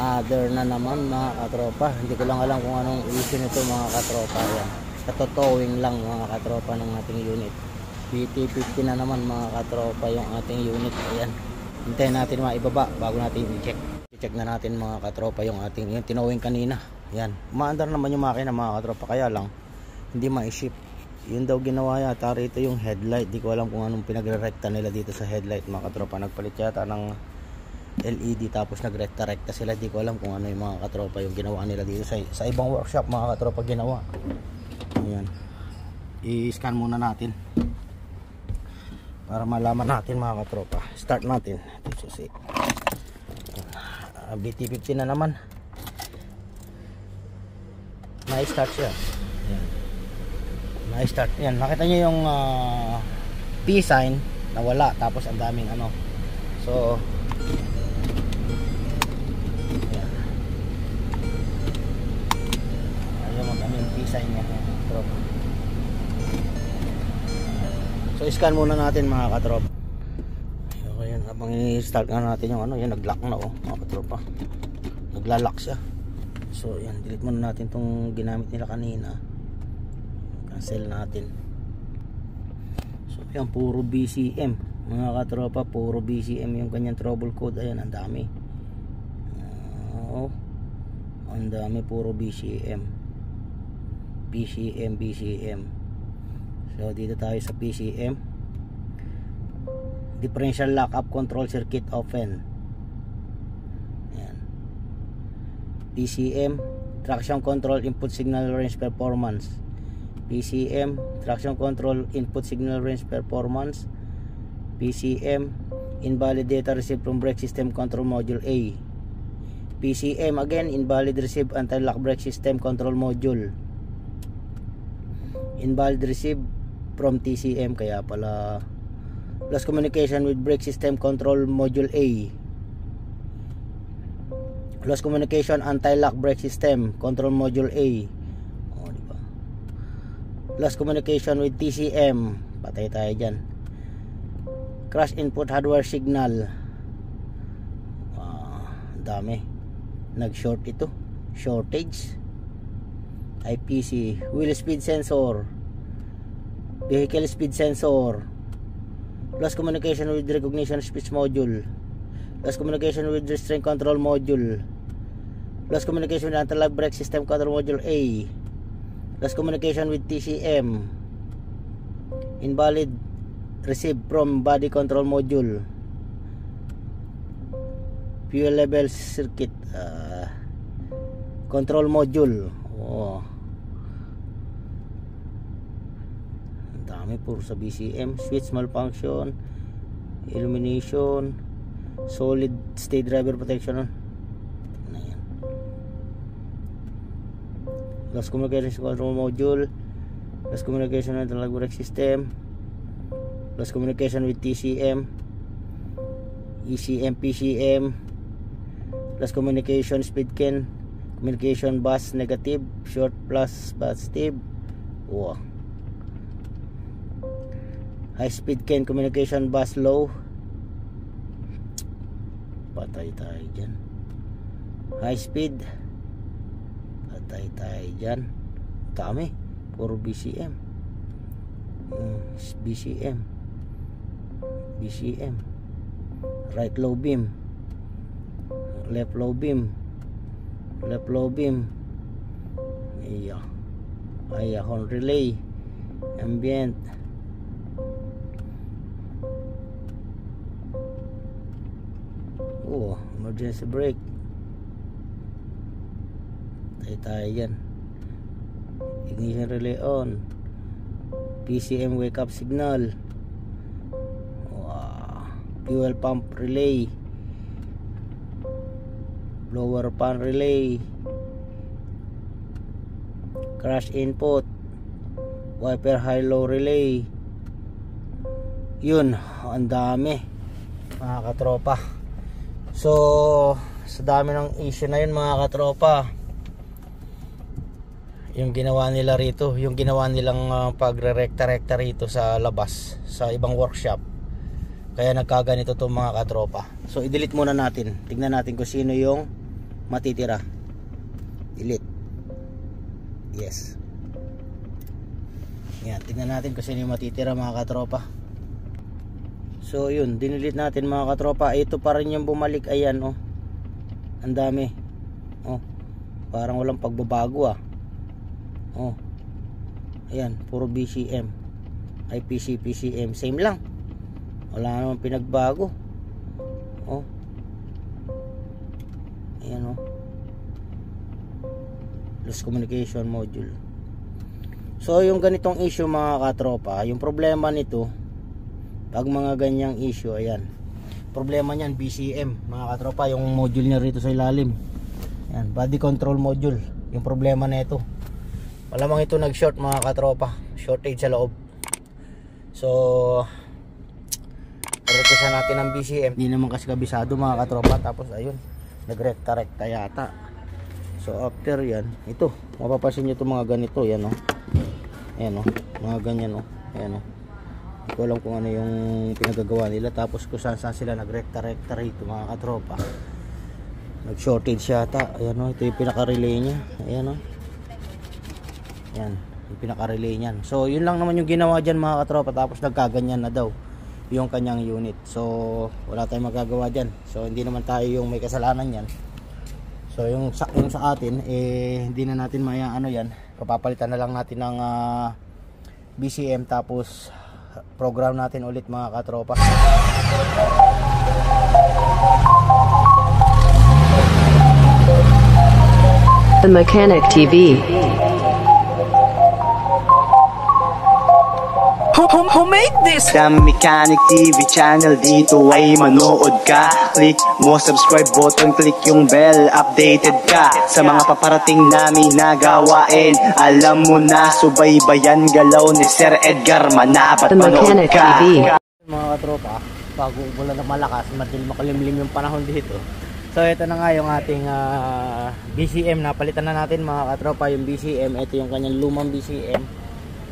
Another na naman mga katropa. Hindi ko lang alam kung anong issue nito mga katropa. Yan. Katotowing lang mga katropa ng ating unit. BT50 na naman mga katropa yung ating unit. Ayan. Hintayin natin maibaba bago natin i-check. I-check na natin mga katropa yung ating yung tinowing kanina. Yan. Umaandar naman yung makina mga katropa, kaya lang hindi ma-ship. Yun daw ginawa yata rito yung headlight. Di ko alam kung anong pinagre-recta nila dito sa headlight mga katropa. Nagpalit yata ng LED tapos nagrekta-rekta sila. Di ko alam kung ano yung mga katropa yung ginawa nila dito sa ibang workshop mga katropa ginawa. Ayan. I-scan muna natin para malaman natin mga katropa. Start natin. Susi. BT50 na naman. Na-start siya. Ayan. Na-start yan. Nakita nyo yung P sign na wala, tapos ang daming ano. So ayan. Ayaw mag-ano yung P sign niya. So i-scan muna natin mga katropa. So ayan, habang i-start nga natin yung ano, yan nag-lock na mga katropa. Nagla-lock siya. So yan, delete muna natin tong ginamit nila kanina. Cancel natin. So yan, puro BCM mga katropa, puro BCM yung kanyang trouble code. Ayan, ang dami. Ang dami, puro BCM. BCM. So dito tayo sa PCM. Differential lock-up control circuit open. Ayan. PCM, traction control input signal range performance. PCM, traction control input signal range performance. PCM, invalid data received from brake system control module A. PCM again, invalid received anti-lock brake system control module. Invalid received from TCM, kaya pala lost communication with brake system control module A. Lost communication anti-lock brake system control module A. Diba? Lost communication with TCM, patay tayo dyan. Crash input hardware signal. Dami. Nag-short ito. Shortage. IPC. Wheel speed sensor. Vehicle speed sensor. Lost communication with recognition speech module. Lost communication with restraint control module. Lost communication with anti-lock brake system control module A. Lost communication with TCM. Invalid received from body control module. Fuel level circuit control module. Puro sa BCM. Switch malfunction, illumination, solid state driver protection. Ayan. Lost communication control module. Lost communication with anti-lock brake system. Lost communication with TCM, ECM, PCM. Lost communication speed can. Communication bus negative, short plus positive. High speed can, communication bus low. Patay tayo dyan. High speed, patay tayo dyan. Dami, puro BCM. BCM. Right low beam, left low beam, left low beam. Horn relay, ambient. Emergency brake. Tayo yan. Ignition relay on. PCM wake up signal. Fuel pump relay. Blower pan relay. Crash input. Wiper high low relay. Yun, ang dami mga katropa. So sa dami ng issue na yun mga katropa, yung ginawa nila rito, yung ginawa nilang pagre-rekta-rekta rito sa labas sa ibang workshop, kaya nagkaganito itong mga katropa. So i-delete muna natin, tignan natin kung sino yung matitira. Delete. Yes. Yan, tingnan natin kung sino yung matitira mga katropa. So yun, dinilit natin mga katropa. Ito pa rin yung bumalik. Ayan oh. Ang dami. Oh. Parang walang pagbabago ah. Oh. Ayan, puro BCM. IPC, PCM, same lang. Wala namang pinagbago. Oh. Ayan oh. Loose communication module. So yung ganitong issue mga katropa, yung problema nito pag mga ganyang issue, ayan, problema niyan BCM mga katropa, yung module niya rito sa ilalim. Ayan, body control module. Yung problema na ito, malamang ito nag short mga katropa, shortage sa loob. So requestan natin ng BCM, hindi naman kasi kabisado mga katropa. Tapos ayun, nagrekta-rekta yata. So after yan, ito mapapansin nyo ito mga ganito. Yan o, ayan o, mga ganyan o, ayan o. Hindi ko alam kung ano yung pinagagawa nila. Tapos kung saan sila nagrekta-rekta rito mga katropa, nag shortage yata. Ayan o, ito yung pinaka-relay nya. Ayan o, yan yung pinaka-relay nyan. So yun lang naman yung ginawa dyan mga katropa. Tapos nagkaganyan na daw yung kanyang unit. So wala tayong magagawa dyan. So hindi naman tayo yung may kasalanan yan. So yung sa atin hindi na natin maya ano yan. Papapalitan na lang natin ng BCM. Tapos program natin ulit mga katropa. The Mechanic TV. Who made this? The Mechanic TV channel, dito ay manood ka. Click mo subscribe button, click yung bell, updated ka sa mga paparating namin na gawain. Alam mo na, subaybayan galaw ni Sir Edgar Manabat. The Mechanic ka. TV. Mga katropa, bago umulan na malakas, madil makalimlim yung panahon dito. So ito na nga yung ating BCM. Napalitan na natin mga katropa yung BCM. Ito yung kanyang lumang BCM.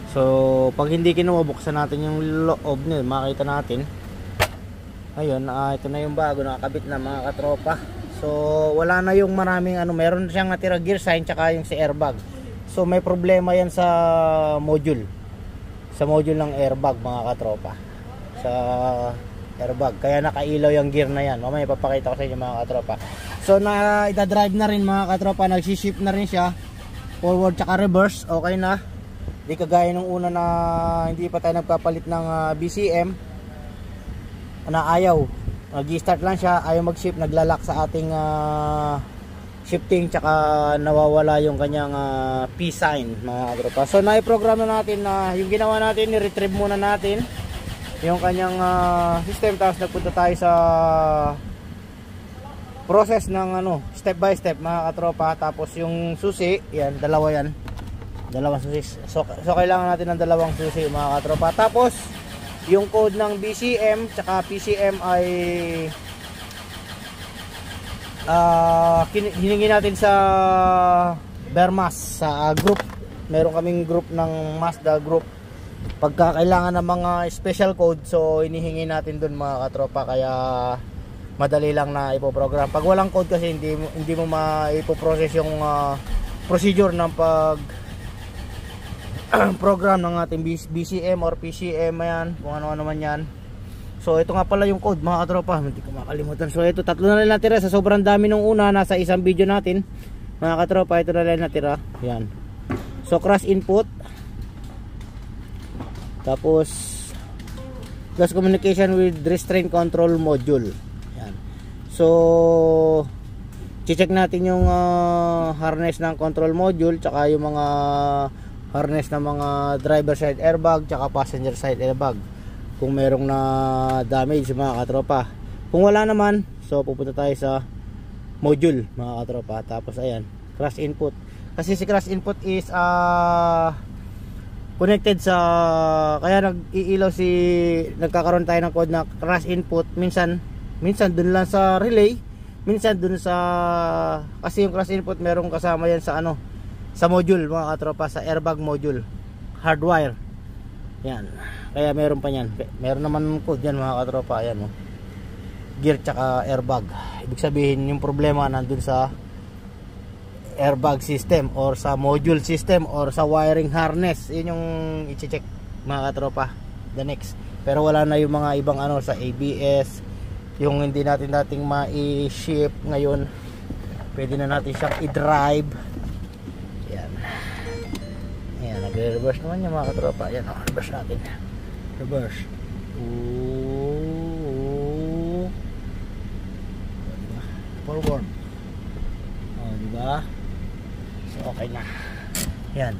So pag hindi kinuha, buksan natin yung loob nyo, makita natin. Ayun, ito na yung bago, nakakabit na mga katropa. So wala na yung maraming ano, meron siyang natira gear sign tsaka yung si airbag. So may problema yan sa module. Sa module ng airbag mga katropa. Sa airbag, kaya nakailaw yung gear na yan. Mamaya ipapakita ko sa inyo mga katropa. So na ita-drive na rin mga katropa, nagsi-shift na rin siya forward tsaka reverse, okay na. Di kagaya nung una na hindi pa tayo nagpapalit ng BCM na ayaw, nag-start lang siya, ayaw mag-shift, naglalak sa ating shifting, tsaka nawawala yung kanyang P sign mga katropa. So nai-program na natin na yung ginawa natin, ni-retrieve muna natin yung kanyang system. Tapos nagpunta tayo sa process ng ano, step by step mga katropa. Tapos yung susi, yan, dalawa yan, dalawang susi. So kailangan natin ng dalawang susi mga katropa. Tapos yung code ng BCM tsaka PCM ay hiningi natin sa Bermas, sa group. Meron kaming group ng Mazda group. Pagka kailangan ng mga special code, so inihingi natin dun mga katropa. Kaya madali lang na ipoprogram. Pag walang code kasi hindi mo maipoprocess yung procedure ng pag program ng ating BCM or PCM, yan, kung ano-ano man yan. So ito nga pala yung code mga katropa, hindi ko makalimutan. So ito, tatlo na lang natira sa sobrang dami nung una, nasa isang video natin mga katropa. Ito na lang natira, yan. So cross input, tapos cross communication with restraint control module, yan. So check natin yung harness ng control module, tsaka yung mga harness ng mga driver side airbag tsaka passenger side airbag, kung merong na damage mga katropa. Kung wala naman, so pupunta tayo sa module mga katropa. Tapos ayan, cross input, kasi si cross input is connected sa, kaya nag-iilaw nagkakaroon tayo ng code na cross input. Minsan dun lang sa relay, minsan dun sa, kasi yung cross input merong kasama yan sa ano, sa module mga katropa, sa airbag module, hardwire yan. Kaya meron pa yan, meron naman code yan mga katropa. Ayan, gear tsaka airbag. Ibig sabihin yung problema nandun sa airbag system or sa module system or sa wiring harness. Yun yung i-check mga katropa, the next. Pero wala na yung mga ibang ano sa ABS, yung hindi natin dating ma-ship ngayon, pwede na natin siyang i-drive. Yan, yan, nagre-reverse naman yung mga katropa. Yan, reverse natin, reverse. Forward. Diba? So okay na. Yan.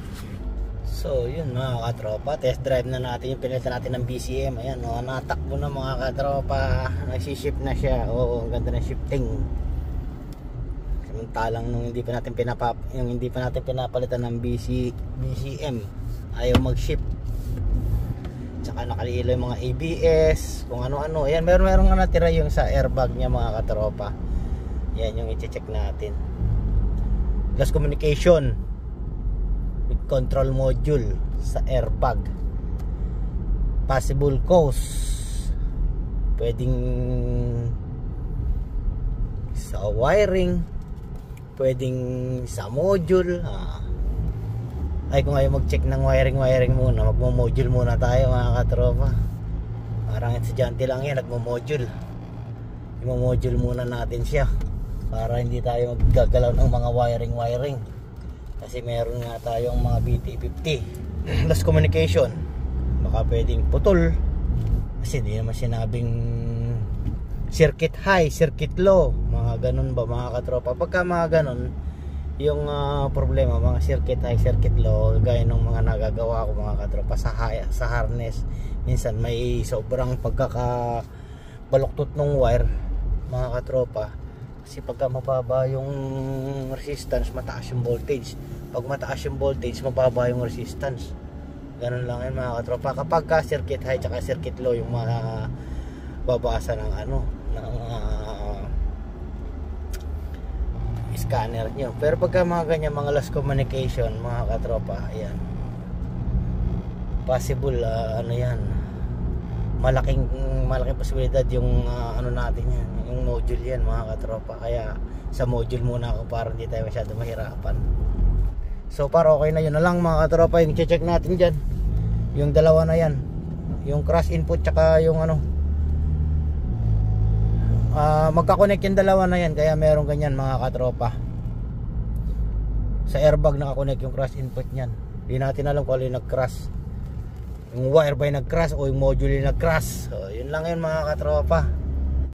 So yun mga katropa, test drive na natin yung pinalitan natin ng BCM. Ayan, natakbo na mga katropa, nagsiship na siya. Oo, ang ganda ng shifting. Samantalang nung hindi pa natin pinapalitan ng BCM, ayaw mag-ship. Tsaka nakalilo yung mga ABS, kung ano-ano. Ayan, meron nga natira yung sa airbag niya mga katropa. Yan yung i-check natin. Plus communication with control module sa airbag. Possible cause, pwedeng sa wiring, pwedeng sa module. Ay, kung ayaw mag-check ng wiring muna, magmo-module muna tayo mga katropa. Parang estudyante lang yan, nagmo-module. I-module muna natin siya para hindi tayo maggagalaw ng mga wiring kasi meron nga tayong mga BT50. Plus communication, baka pwedeng putol kasi hindi naman sinabing circuit high, circuit low, mga ganun ba mga katropa. Pagka mga ganun yung problema, mga circuit high, circuit low, gaya ng mga nagagawa ko mga katropa sa harness, minsan may sobrang pagkakabaluktot ng wire mga katropa. Kasi pagka mababa yung resistance, mataas yung voltage. Pag mataas yung voltage, mababa yung resistance. Ganun lang yan mga katropa. Kapag ka circuit high tsaka circuit low yung babasa ng scanner nyo. Pero pagka mga ganyan, mga loss communication mga katropa, ayan, possible yan, malaking posibilidad yung natin yan, yung module yan mga katropa. Kaya sa module muna ako para hindi tayo masyado mahirapan. So para okay na, yun na lang mga katropa yung check natin dyan, yung dalawa na yan, yung cross input tsaka yung magkakonect yung dalawa na yan. Kaya meron ganyan mga katropa. Sa airbag nakakonect yung cross input nyan. Hindi natin alam kung alin nag-crash, yung wire ba yung nag-crash o yung module yung nag-crash. So yun lang yun mga katropa.